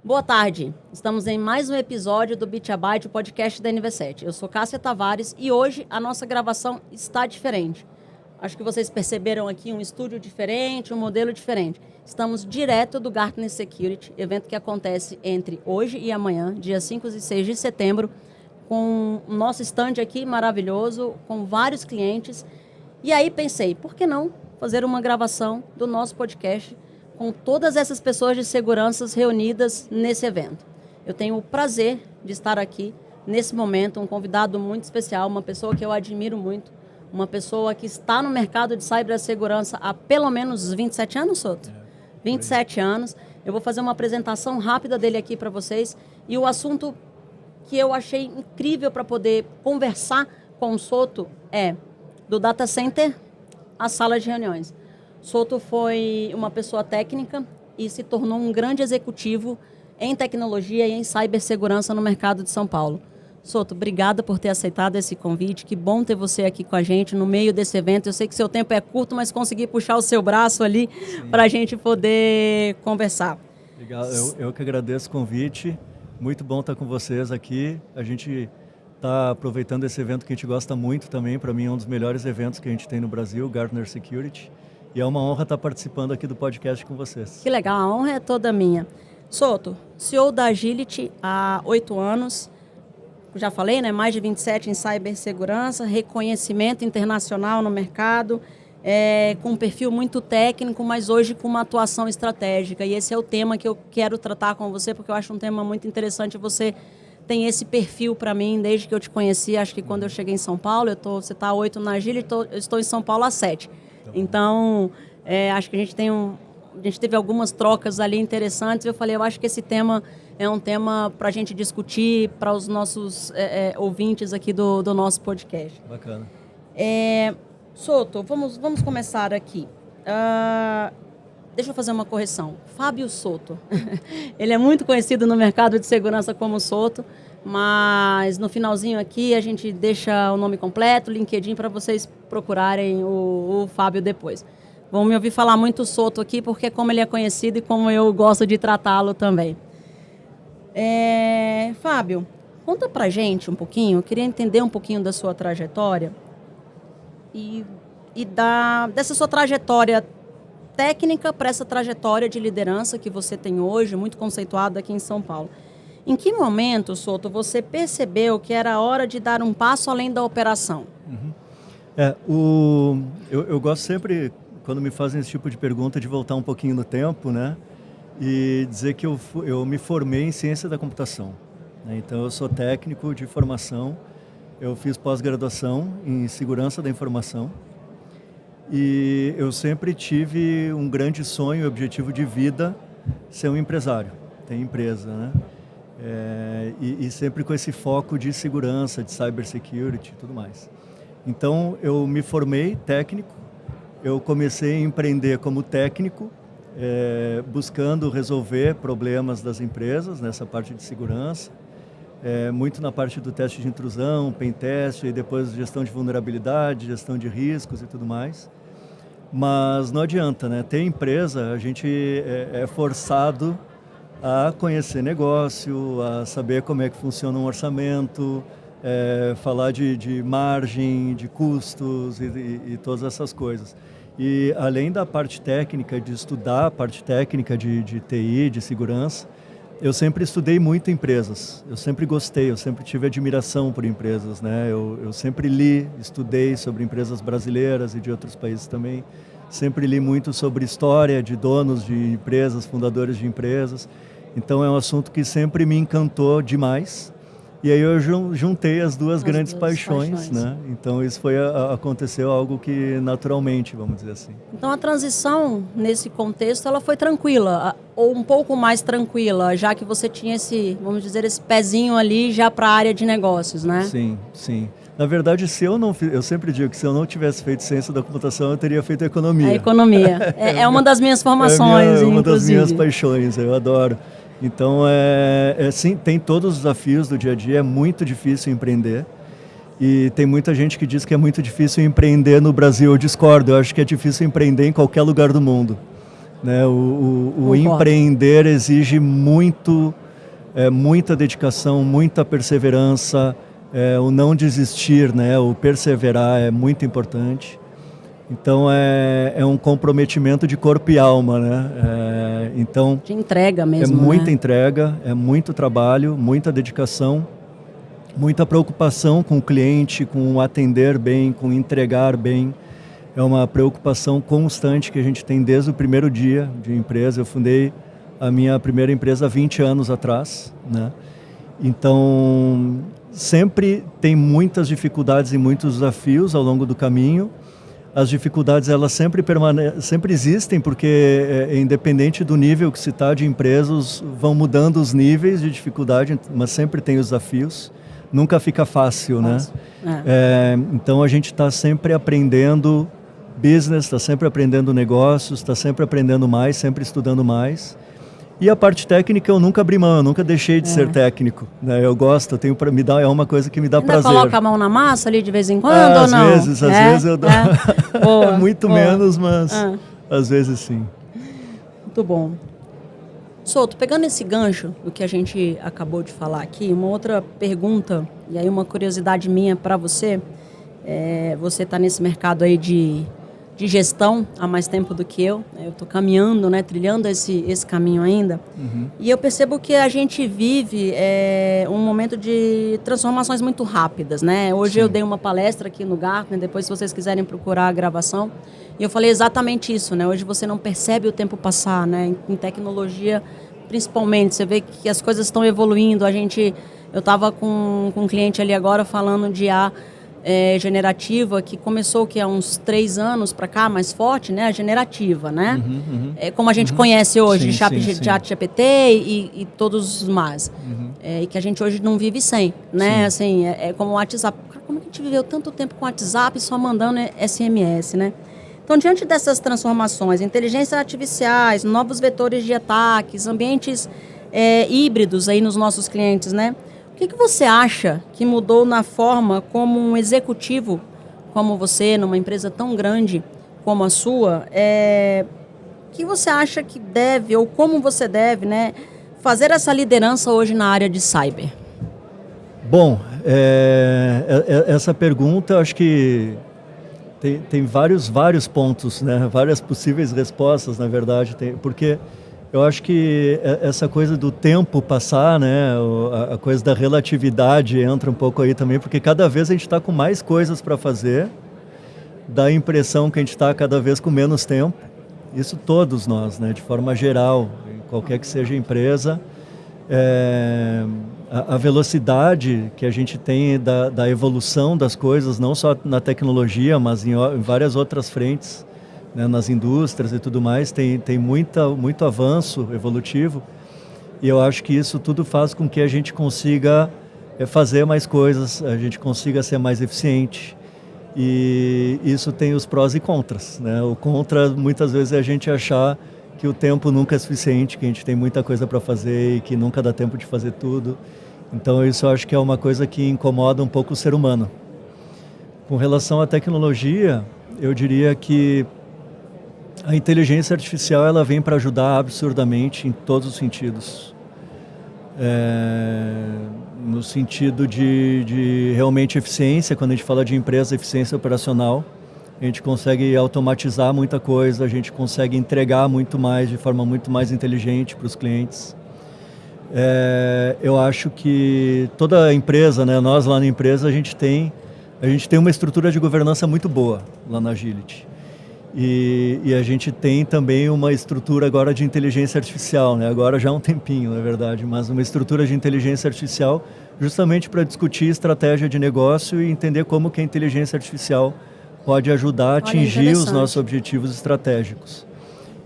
Boa tarde, estamos em mais um episódio do Bit a Byte, o podcast da NV7. Eu sou Cássia Tavares e hoje a nossa gravação está diferente. Acho que vocês perceberam aqui um estúdio diferente, um modelo diferente. Estamos direto do Gartner Security, evento que acontece entre hoje e amanhã, dias 5 e 6 de setembro, com o nosso stand aqui maravilhoso, com vários clientes. E aí pensei, por que não fazer uma gravação do nosso podcast com todas essas pessoas de segurança reunidas nesse evento? Eu tenho o prazer de estar aqui nesse momento, um convidado muito especial, uma pessoa que eu admiro muito, uma pessoa que está no mercado de cibersegurança há pelo menos 27 anos, Soto? 27 anos. Eu vou fazer uma apresentação rápida dele aqui para vocês e o assunto que eu achei incrível para poder conversar com o Soto é do data center à sala de reuniões. Soto foi uma pessoa técnica e se tornou um grande executivo em tecnologia e em cibersegurança no mercado de São Paulo. Soto, obrigada por ter aceitado esse convite. Que bom ter você aqui com a gente no meio desse evento. Eu sei que seu tempo é curto, mas consegui puxar o seu braço ali para a gente poder conversar. Obrigado. Eu que agradeço o convite. Muito bom estar com vocês aqui. A gente está aproveitando esse evento que a gente gosta muito também. Para mim é um dos melhores eventos que a gente tem no Brasil, Gartner Security. E é uma honra estar participando aqui do podcast com vocês. Que legal, a honra é toda minha. Soto, CEO da Agility há 8 anos. Já falei, né? Mais de 27 em cibersegurança, reconhecimento internacional no mercado, com um perfil muito técnico, mas hoje com uma atuação estratégica. E esse é o tema que eu quero tratar com você, porque eu acho um tema muito interessante. Você tem esse perfil para mim desde que eu te conheci. Acho que quando eu cheguei em São Paulo, você está há 8 na Agility, eu estou em São Paulo há 7. Então, acho que a gente teve algumas trocas ali interessantes. Eu falei, eu acho que esse tema é um tema para a gente discutir para os nossos ouvintes aqui do nosso podcast. Bacana. Soto, vamos começar aqui. Deixa eu fazer uma correção. Fábio Soto. Ele é muito conhecido no mercado de segurança como Soto, mas no finalzinho aqui a gente deixa o nome completo, LinkedIn, para vocês procurarem o Fábio depois. Vão me ouvir falar muito Soto aqui, porque como ele é conhecido e como eu gosto de tratá-lo também. Fábio, conta pra gente um pouquinho, eu queria entender um pouquinho da sua trajetória e dessa sua trajetória técnica para essa trajetória de liderança que você tem hoje, muito conceituada aqui em São Paulo. Em que momento, Soto, você percebeu que era hora de dar um passo além da operação? Eu gosto sempre, quando me fazem esse tipo de pergunta, de voltar um pouquinho no tempo, né? E dizer que eu me formei em ciência da computação, né? Então, eu sou técnico de formação, eu fiz pós-graduação em segurança da informação e eu sempre tive um grande sonho e objetivo de vida, ser um empresário, ter empresa, né? E sempre com esse foco de segurança, de cybersecurity e tudo mais. Então, eu me formei técnico, eu comecei a empreender como técnico, buscando resolver problemas das empresas nessa parte de segurança, muito na parte do teste de intrusão, pen test, e depois gestão de vulnerabilidade, gestão de riscos e tudo mais. Mas não adianta, né? Ter empresa, a gente é forçado a conhecer negócio, a saber como é que funciona um orçamento, falar de margem, de custos e todas essas coisas. E além da parte técnica, de estudar a parte técnica de TI, de segurança, eu sempre estudei muito empresas, eu sempre gostei, eu sempre tive admiração por empresas, né? Eu sempre li, estudei sobre empresas brasileiras e de outros países também, sempre li muito sobre história de donos de empresas, fundadores de empresas, então é um assunto que sempre me encantou demais. E aí eu juntei as duas grandes paixões, né? Então isso aconteceu algo que naturalmente, vamos dizer assim. Então a transição nesse contexto, ela foi tranquila, ou um pouco mais tranquila, já que você tinha esse, vamos dizer, esse pezinho ali já para a área de negócios, né? Sim, sim. Na verdade, eu sempre digo que se eu não tivesse feito ciência da computação, eu teria feito economia. A economia. É uma das minhas formações, uma inclusive. Das minhas paixões, eu adoro. Então, sim, tem todos os desafios do dia a dia, é muito difícil empreender. E tem muita gente que diz que é muito difícil empreender no Brasil. Eu discordo, eu acho que é difícil empreender em qualquer lugar do mundo. né? O empreender exige muita dedicação, muita perseverança, o não desistir, né? O perseverar é muito importante. Então é um comprometimento de corpo e alma, né? Então de entrega mesmo, é muita né? entrega, é muito trabalho, muita dedicação, muita preocupação com o cliente, com atender bem, com entregar bem. É uma preocupação constante que a gente tem desde o primeiro dia de empresa. Eu fundei a minha primeira empresa há 20 anos atrás, né? Então sempre tem muitas dificuldades e muitos desafios ao longo do caminho. As dificuldades elas sempre existem, porque independente do nível que se está de empresas, vão mudando os níveis de dificuldade, mas sempre tem os desafios. Nunca fica fácil, né? Então a gente está sempre aprendendo business, está sempre aprendendo negócios, está sempre aprendendo mais, sempre estudando mais. E a parte técnica eu nunca abri mão, eu nunca deixei de ser técnico, né? Eu gosto, eu tenho para me dar, é uma coisa que me dá prazer. Coloca a mão na massa ali de vez em quando ou não? Às vezes eu dou. Boa, muito boa. Menos, mas às vezes sim. Muito bom. Souto, pegando esse gancho do que a gente acabou de falar aqui, uma outra pergunta, e aí uma curiosidade minha para você, você está nesse mercado aí de gestão há mais tempo do que eu estou caminhando, né, trilhando esse caminho ainda, e eu percebo que a gente vive um momento de transformações muito rápidas, né? Hoje Sim. Eu dei uma palestra aqui no Gartner, depois se vocês quiserem procurar a gravação, e eu falei exatamente isso, né? Hoje você não percebe o tempo passar, né? Em tecnologia, principalmente, você vê que as coisas estão evoluindo. Eu estava com um cliente ali agora falando de IA generativa, que começou há uns 3 anos para cá, mais forte, né? A generativa, né? Como a gente conhece hoje, ChatGPT e todos os mais. E que a gente hoje não vive sem, né? Assim, como o WhatsApp. Como é que a gente viveu tanto tempo com o WhatsApp só mandando SMS, né? Então, diante dessas transformações, inteligências artificiais, novos vetores de ataques, ambientes híbridos aí nos nossos clientes, né? O que você acha que mudou na forma como um executivo como você, numa empresa tão grande como a sua, que você acha que deve, ou como você deve, né, fazer essa liderança hoje na área de cyber? Bom, essa pergunta, acho que tem vários pontos, né? Várias possíveis respostas, na verdade, porque eu acho que essa coisa do tempo passar, né? A coisa da relatividade entra um pouco aí também, porque cada vez a gente está com mais coisas para fazer, dá a impressão que a gente está cada vez com menos tempo. Isso todos nós, né? De forma geral, qualquer que seja a empresa. A velocidade que a gente tem da evolução das coisas, não só na tecnologia, mas em várias outras frentes, né, nas indústrias e tudo mais, tem muito avanço evolutivo, e eu acho que isso tudo faz com que a gente consiga fazer mais coisas, a gente consiga ser mais eficiente, e isso tem os prós e contras, né? O contra, muitas vezes, é a gente achar que o tempo nunca é suficiente, que a gente tem muita coisa para fazer e que nunca dá tempo de fazer tudo. Então isso eu acho que é uma coisa que incomoda um pouco o ser humano. Com relação à tecnologia, eu diria que a inteligência artificial ela vem para ajudar absurdamente em todos os sentidos. No sentido de realmente eficiência, quando a gente fala de empresa, eficiência operacional, a gente consegue automatizar muita coisa, a gente consegue entregar muito mais, de forma muito mais inteligente para os clientes. Eu acho que toda empresa, né, nós lá na empresa, a gente tem uma estrutura de governança muito boa lá na Agility. E a gente tem também uma estrutura agora de inteligência artificial, né? Agora já há um tempinho, na verdade, mas uma estrutura de inteligência artificial justamente para discutir estratégia de negócio e entender como que a inteligência artificial pode ajudar a atingir os nossos objetivos estratégicos.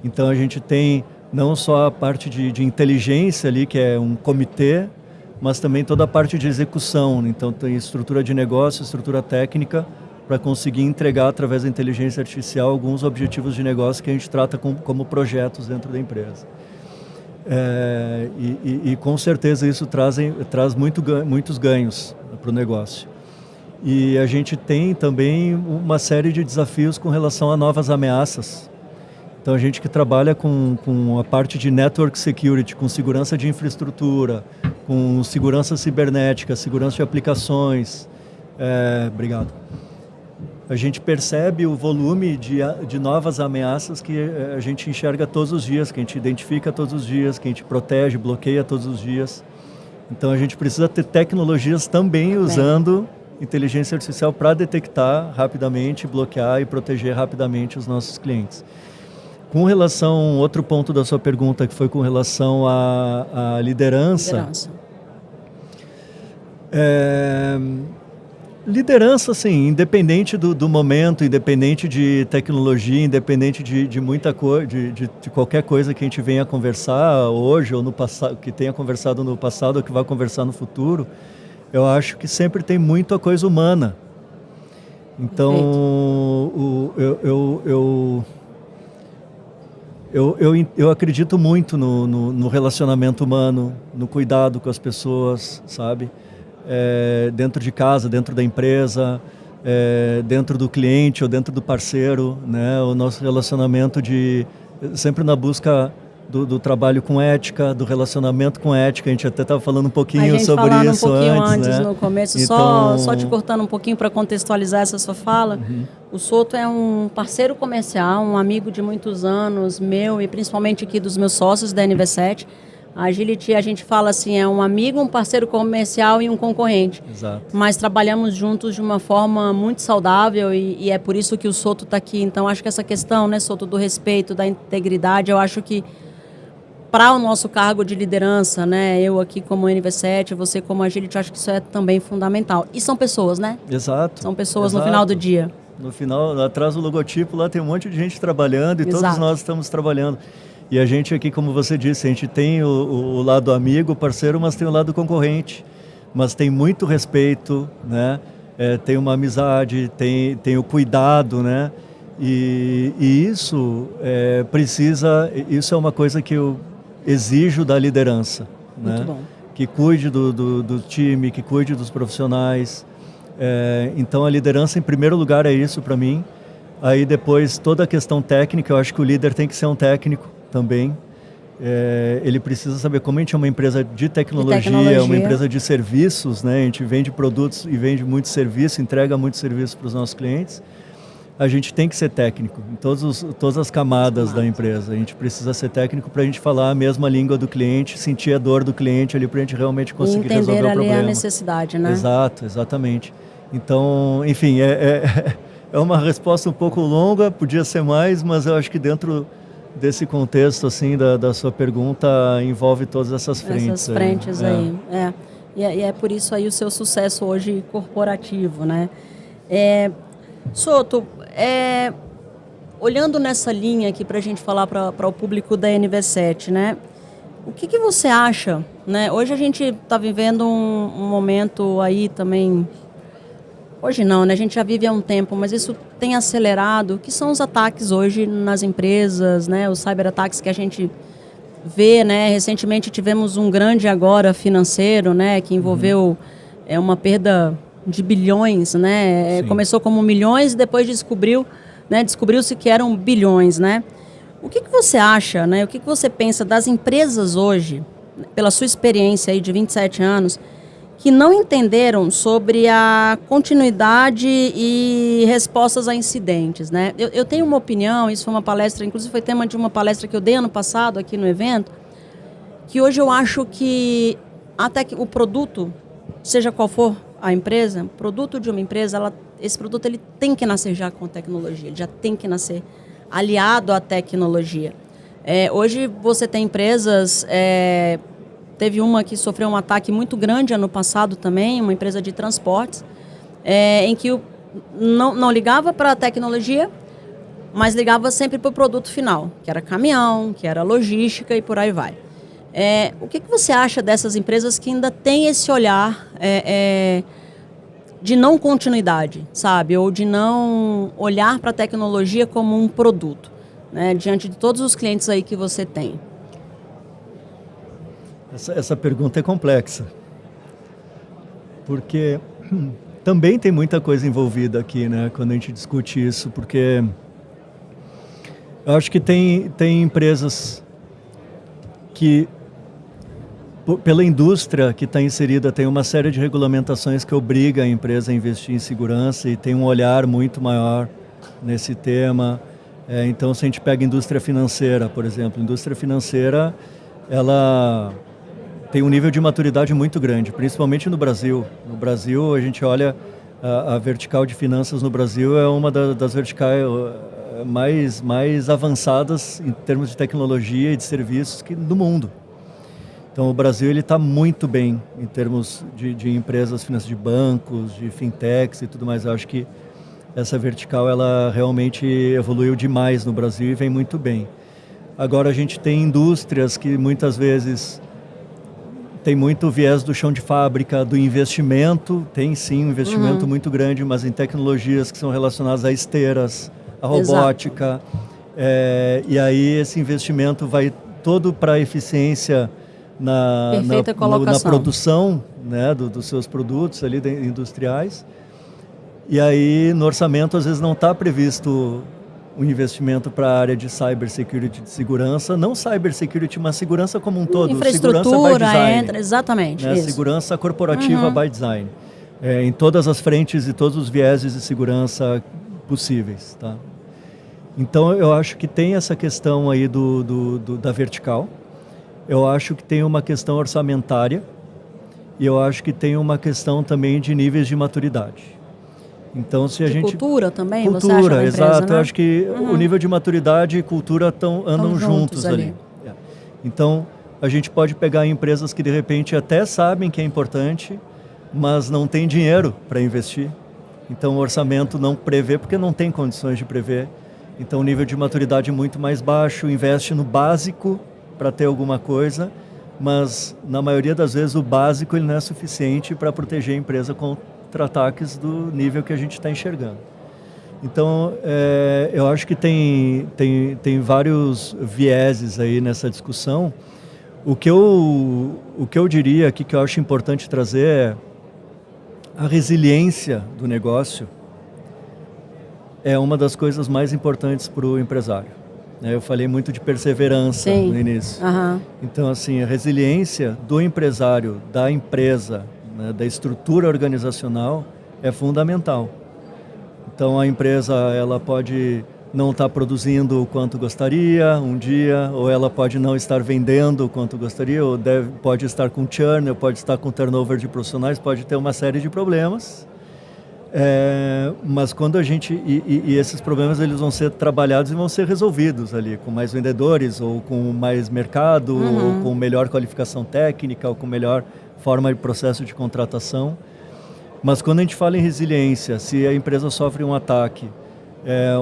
Então a gente tem não só a parte de inteligência ali, que é um comitê, mas também toda a parte de execução. Então tem estrutura de negócio, estrutura técnica, para conseguir entregar através da inteligência artificial alguns objetivos de negócio que a gente trata como projetos dentro da empresa. E com certeza isso traz muitos ganhos para o negócio. E a gente tem também uma série de desafios com relação a novas ameaças. Então a gente que trabalha com a parte de network security, com segurança de infraestrutura, com segurança cibernética, segurança de aplicações, obrigado. A gente percebe o volume de novas ameaças que a gente enxerga todos os dias, que a gente identifica todos os dias, que a gente protege, bloqueia todos os dias. Então a gente precisa ter tecnologias também usando inteligência artificial para detectar rapidamente, bloquear e proteger rapidamente os nossos clientes. Com relação, outro ponto da sua pergunta, que foi com relação à liderança. Liderança, assim, independente do momento, independente de tecnologia, independente de muita coisa, de qualquer coisa que a gente venha conversar hoje ou no passado, que tenha conversado no passado ou que vai conversar no futuro, eu acho que sempre tem muito a coisa humana. Então, eu acredito muito no relacionamento humano, no cuidado com as pessoas, sabe? Dentro de casa, dentro da empresa, dentro do cliente ou dentro do parceiro, né? O nosso relacionamento sempre na busca do trabalho com ética, do relacionamento com ética. A gente até estava falando um pouquinho sobre isso antes, né? No começo, então... só te cortando um pouquinho para contextualizar essa sua fala. O Souto é um parceiro comercial, um amigo de muitos anos, meu e principalmente aqui dos meus sócios da NV7. A Agility, a gente fala assim, é um amigo, um parceiro comercial e um concorrente. Exato. Mas trabalhamos juntos de uma forma muito saudável e é por isso que o Souto está aqui. Então, acho que essa questão, né, Souto, do respeito, da integridade, eu acho que para o nosso cargo de liderança, né, eu aqui como NV7, você como Agility, acho que isso é também fundamental. E são pessoas, né? Exato. São pessoas no final do dia. No final, atrás do logotipo, lá tem um monte de gente trabalhando e todos nós estamos trabalhando. E a gente aqui, como você disse, a gente tem o lado amigo, parceiro, mas tem o lado concorrente. Mas tem muito respeito, né? Tem uma amizade, tem o cuidado, né? E isso isso é uma coisa que eu exijo da liderança, muito né? Bom. Que cuide do time, que cuide dos profissionais. Então a liderança, em primeiro lugar, é isso para mim. Aí depois toda a questão técnica, eu acho que o líder tem que ser um técnico também. Ele precisa saber como a gente é uma empresa de tecnologia, uma empresa de serviços, né? A gente vende produtos e vende muito serviço, entrega muito serviço para os nossos clientes. A gente tem que ser técnico em todas as camadas da empresa. A gente precisa ser técnico para a gente falar a mesma língua do cliente, sentir a dor do cliente ali para a gente realmente conseguir resolver o problema. Entender ali a necessidade, né? Exato, exatamente. Então, enfim, é uma resposta um pouco longa, podia ser mais, mas eu acho que dentro desse contexto assim da sua pergunta envolve todas essas frentes. Essas frentes aí. E é por isso aí o seu sucesso hoje corporativo, né? Souto, olhando nessa linha aqui para a gente falar para o público da NV7, né? O que você acha, né? Hoje a gente está vivendo um momento aí também. Hoje não, né? A gente já vive há um tempo, mas isso tem acelerado. O que são os ataques hoje nas empresas, né? Os cyberataques que a gente vê, né? Recentemente tivemos um grande agora financeiro, né? Que envolveu uma perda de bilhões, né? Começou como milhões e depois descobriu-se que eram bilhões, né? O que você acha, né? O que você pensa das empresas hoje, pela sua experiência aí de 27 anos, que não entenderam sobre a continuidade e respostas a incidentes, né? Eu tenho uma opinião, isso foi uma palestra, inclusive foi tema de uma palestra que eu dei ano passado aqui no evento, que hoje eu acho que até que o produto, seja qual for a empresa, produto de uma empresa, esse produto ele tem que nascer já com tecnologia, ele já tem que nascer aliado à tecnologia. Hoje você tem empresas... Teve uma que sofreu um ataque muito grande ano passado também, uma empresa de transportes, em que não ligava para a tecnologia, mas ligava sempre para o produto final, que era caminhão, que era logística e por aí vai. O que você acha dessas empresas que ainda têm esse olhar de não continuidade, sabe? Ou de não olhar para a tecnologia como um produto, né? Diante de todos os clientes aí que você tem. Essa pergunta é complexa, porque também tem muita coisa envolvida aqui, né, quando a gente discute isso, porque Eu acho que tem empresas que, pela indústria que está inserida, tem uma série de regulamentações que obriga a empresa a investir em segurança e tem um olhar muito maior nesse tema. Então, se a gente pega a indústria financeira, por exemplo, a indústria financeira, ela tem um nível de maturidade muito grande, principalmente no Brasil. No Brasil, a gente olha, a vertical de finanças no Brasil é uma das verticais mais avançadas em termos de tecnologia e de serviços do mundo. Então, o Brasil está muito bem em termos de empresas financeiras, de bancos, de fintechs e tudo mais. Eu acho que essa vertical ela realmente evoluiu demais no Brasil e vem muito bem. Agora, a gente tem indústrias que muitas vezes tem muito viés do chão de fábrica, do investimento. Tem sim um investimento muito grande, mas em tecnologias que são relacionadas a esteiras, a robótica. E aí esse investimento vai todo para a eficiência na produção, né, dos seus produtos ali industriais. E aí no orçamento às vezes não está previsto um investimento para a área de cybersecurity, de segurança, não cybersecurity, mas segurança como um todo. Infraestrutura, segurança by design, entra, exatamente. Né? Segurança corporativa by design. Em todas as frentes e todos os vieses de segurança possíveis. Tá? Então, eu acho que tem essa questão aí da vertical. Eu acho que tem uma questão orçamentária. E eu acho que tem uma questão também de níveis de maturidade. Então, se a gente... cultura também, cultura, você acha, na empresa, exato. né? Eu acho que o nível de maturidade e cultura andam juntos ali. Então, a gente pode pegar empresas que, de repente, até sabem que é importante, mas não tem dinheiro para investir. Então, o orçamento não prevê, porque não tem condições de prever. Então, o nível de maturidade é muito mais baixo, investe no básico para ter alguma coisa, mas, na maioria das vezes, o básico ele não é suficiente para proteger a empresa contra ataques do nível que a gente está enxergando. Então, eu acho que tem vários vieses aí nessa discussão. O que eu diria aqui, que eu acho importante trazer é a resiliência do negócio é uma das coisas mais importantes para o empresário. Eu falei muito de perseverança no início. Então, assim, a resiliência do empresário, da empresa, né, da estrutura organizacional é fundamental. Então, a empresa ela pode não estar produzindo o quanto gostaria um dia, ou ela pode não estar vendendo o quanto gostaria, ou pode estar com churn, ou pode estar com turnover de profissionais, pode ter uma série de problemas. Mas quando a gente... E esses problemas eles vão ser trabalhados e vão ser resolvidos ali, com mais vendedores, ou com mais mercado, ou com melhor qualificação técnica, ou com melhor forma de processo de contratação. Mas quando a gente fala em resiliência, se a empresa sofre um ataque,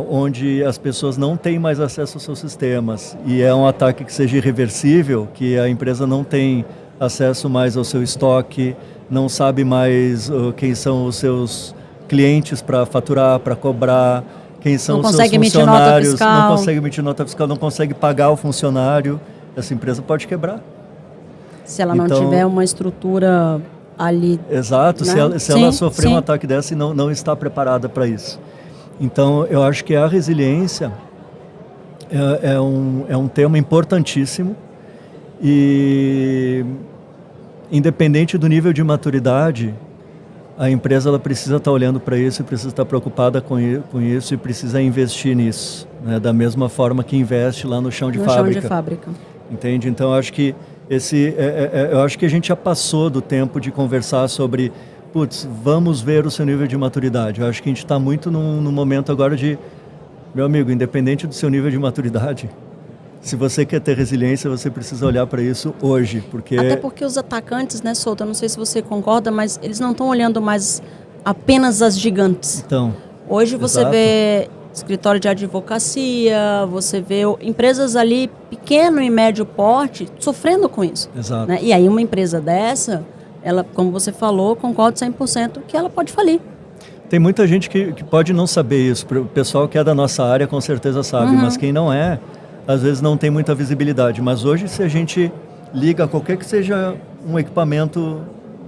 onde as pessoas não têm mais acesso aos seus sistemas, e é um ataque que seja irreversível, que a empresa não tem acesso mais ao seu estoque, não sabe mais quem são os seus clientes para faturar, para cobrar, quem são os seus funcionários, não consegue emitir nota fiscal, não consegue pagar o funcionário, essa empresa pode quebrar. Se ela não tiver uma estrutura ali... Exato, né? se ela sofrer um ataque dessa e não está preparada para isso. Então, eu acho que a resiliência é um tema importantíssimo e, independente do nível de maturidade, a empresa ela precisa estar olhando para isso, precisa estar preocupada com isso e precisa investir nisso, né? Da mesma forma que investe lá no chão de fábrica. Entende? Então, eu acho que eu acho que a gente já passou do tempo de conversar sobre, vamos ver o seu nível de maturidade. Eu acho que a gente está muito no momento agora de, meu amigo, independente do seu nível de maturidade, se você quer ter resiliência, você precisa olhar para isso hoje, porque... Até porque os atacantes, né, Souto, eu não sei se você concorda, mas eles não estão olhando mais apenas as gigantes. Então, hoje você vê escritório de advocacia, você vê empresas ali pequeno e médio porte sofrendo com isso. Exato. Né? E aí uma empresa dessa, ela, como você falou, concordo 100% que ela pode falir. Tem muita gente que pode não saber isso. O pessoal que é da nossa área com certeza sabe, mas quem não é, às vezes não tem muita visibilidade. Mas hoje, se a gente liga qualquer que seja um equipamento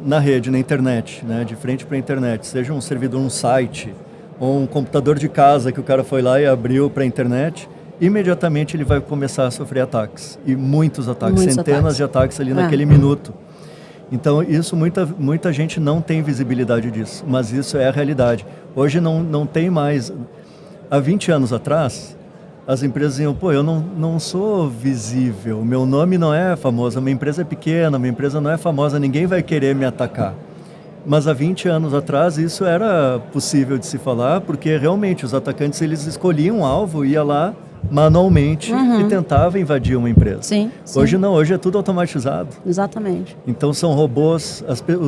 na rede, na internet, né, de frente para a internet, seja um servidor, um site, ou um computador de casa que o cara foi lá e abriu para a internet, imediatamente ele vai começar a sofrer ataques. E muitos ataques, Muitos centenas ataques. de ataques ali naquele minuto. Então, isso muita gente não tem visibilidade disso, mas isso é a realidade. Hoje não tem mais... Há 20 anos atrás, as empresas diziam, pô, eu não sou visível, meu nome não é famoso, a minha empresa é pequena, a minha empresa não é famosa, ninguém vai querer me atacar. Mas há 20 anos atrás isso era possível de se falar, porque realmente os atacantes eles escolhiam um alvo, ia lá manualmente e tentava invadir uma empresa. Sim. Hoje não, hoje é tudo automatizado. Exatamente. Então são robôs,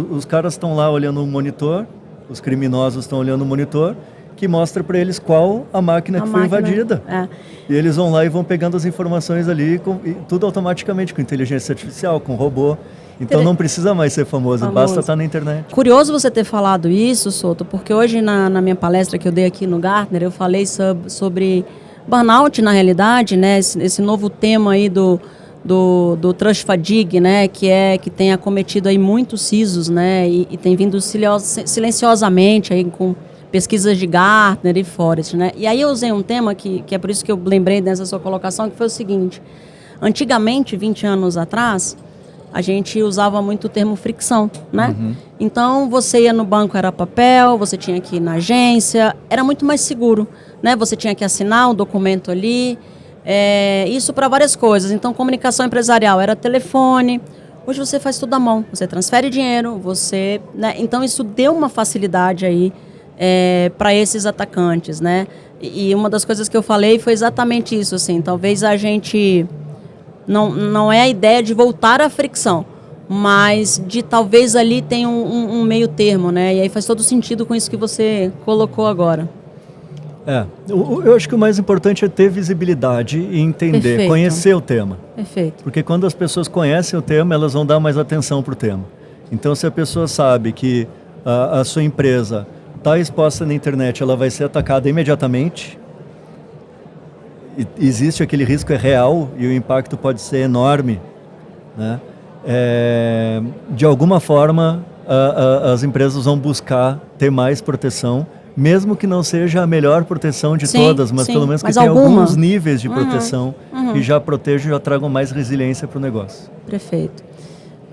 os caras estão lá olhando o monitor, os criminosos estão olhando o monitor, que mostra para eles qual a máquina que foi invadida. E eles vão lá e vão pegando as informações ali, e tudo automaticamente, com inteligência artificial, com robô. Então não precisa mais ser famoso, basta estar na internet. Curioso você ter falado isso, Souto, porque hoje na minha palestra que eu dei aqui no Gartner, eu falei sobre burnout, na realidade, né? Esse novo tema aí do trust fatigue, né? Que tem acometido aí muitos CISOs, né? E tem vindo silenciosamente aí com pesquisas de Gartner e Forrester, né? E aí eu usei um tema que é por isso que eu lembrei dessa sua colocação, que foi o seguinte: antigamente, 20 anos atrás, a gente usava muito o termo fricção, né? Então, você ia no banco, era papel, você tinha que ir na agência, era muito mais seguro, né? Você tinha que assinar um documento ali, isso para várias coisas. Então, comunicação empresarial era telefone. Hoje você faz tudo à mão, você transfere dinheiro, né? Então, isso deu uma facilidade aí para esses atacantes, né? E uma das coisas que eu falei foi exatamente isso, assim, talvez a gente... Não é a ideia de voltar à fricção, mas de talvez ali tenha um meio termo, né? E aí faz todo sentido com isso que você colocou agora. Eu acho que o mais importante é ter visibilidade e entender, Perfeito. Conhecer o tema. Perfeito. Porque quando as pessoas conhecem o tema, elas vão dar mais atenção para o tema. Então, se a pessoa sabe que a sua empresa está exposta na internet, ela vai ser atacada imediatamente. Existe aquele risco, é real, e o impacto pode ser enorme, né? De alguma forma, as empresas vão buscar ter mais proteção, mesmo que não seja a melhor proteção de todas, mas pelo menos que tenha alguns níveis de proteção que já protejam e já tragam mais resiliência para o negócio. Perfeito.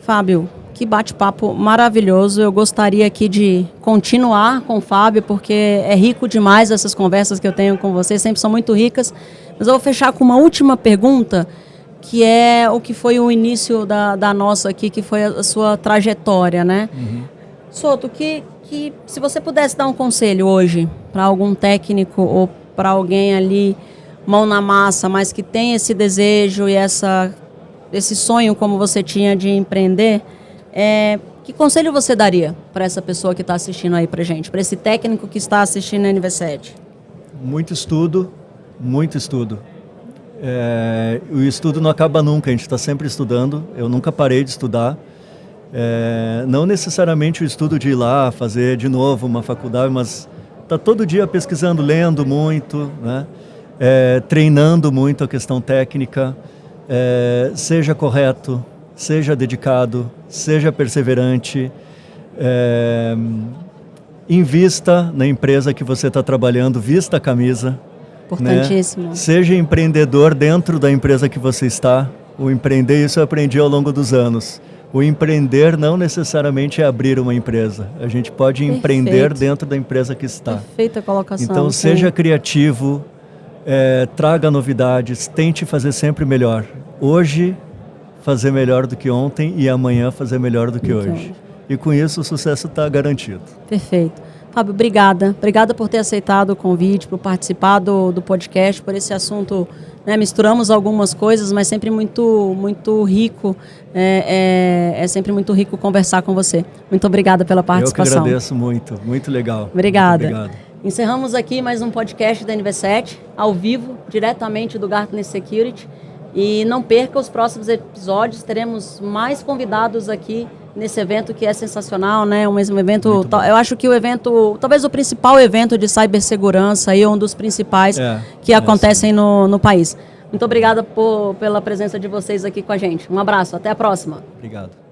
Fábio, que bate-papo maravilhoso. Eu gostaria aqui de continuar com o Fábio, porque é rico demais essas conversas que eu tenho com você, sempre são muito ricas. Mas eu vou fechar com uma última pergunta, que é o que foi o início da nossa aqui, que foi a sua trajetória, né? Souto, que se você pudesse dar um conselho hoje para algum técnico ou para alguém ali, mão na massa, mas que tem esse desejo e esse sonho como você tinha de empreender, que conselho você daria para essa pessoa que está assistindo aí para gente, para esse técnico que está assistindo a NV7? Muito estudo. Muito estudo. O estudo não acaba nunca, a gente está sempre estudando. Eu nunca parei de estudar. Não necessariamente o estudo de ir lá fazer de novo uma faculdade, mas está todo dia pesquisando, lendo muito, né? Treinando muito a questão técnica. Seja correto, seja dedicado, seja perseverante. Invista na empresa que você está trabalhando, vista a camisa. Importantíssimo. Né? Seja empreendedor dentro da empresa que você está. O empreender, isso eu aprendi ao longo dos anos. O empreender não necessariamente é abrir uma empresa. A gente pode empreender dentro da empresa que está. Perfeita colocação. Então, seja criativo, traga novidades, tente fazer sempre melhor. Hoje, fazer melhor do que ontem e amanhã fazer melhor do que hoje. E com isso, o sucesso está garantido. Perfeito. Fábio, obrigada. Obrigada por ter aceitado o convite, por participar do podcast, por esse assunto, né? Misturamos algumas coisas, mas sempre muito rico. É sempre muito rico conversar com você. Muito obrigada pela participação. Eu que agradeço muito. Muito legal. Obrigada. Muito obrigado. Encerramos aqui mais um podcast da NV7, ao vivo, diretamente do Gartner Security. E não perca os próximos episódios, teremos mais convidados aqui nesse evento que é sensacional, né? Um evento, eu acho que o evento, talvez o principal evento de cibersegurança e um dos principais que acontecem no país. Muito obrigada pela presença de vocês aqui com a gente. Um abraço, até a próxima. Obrigado.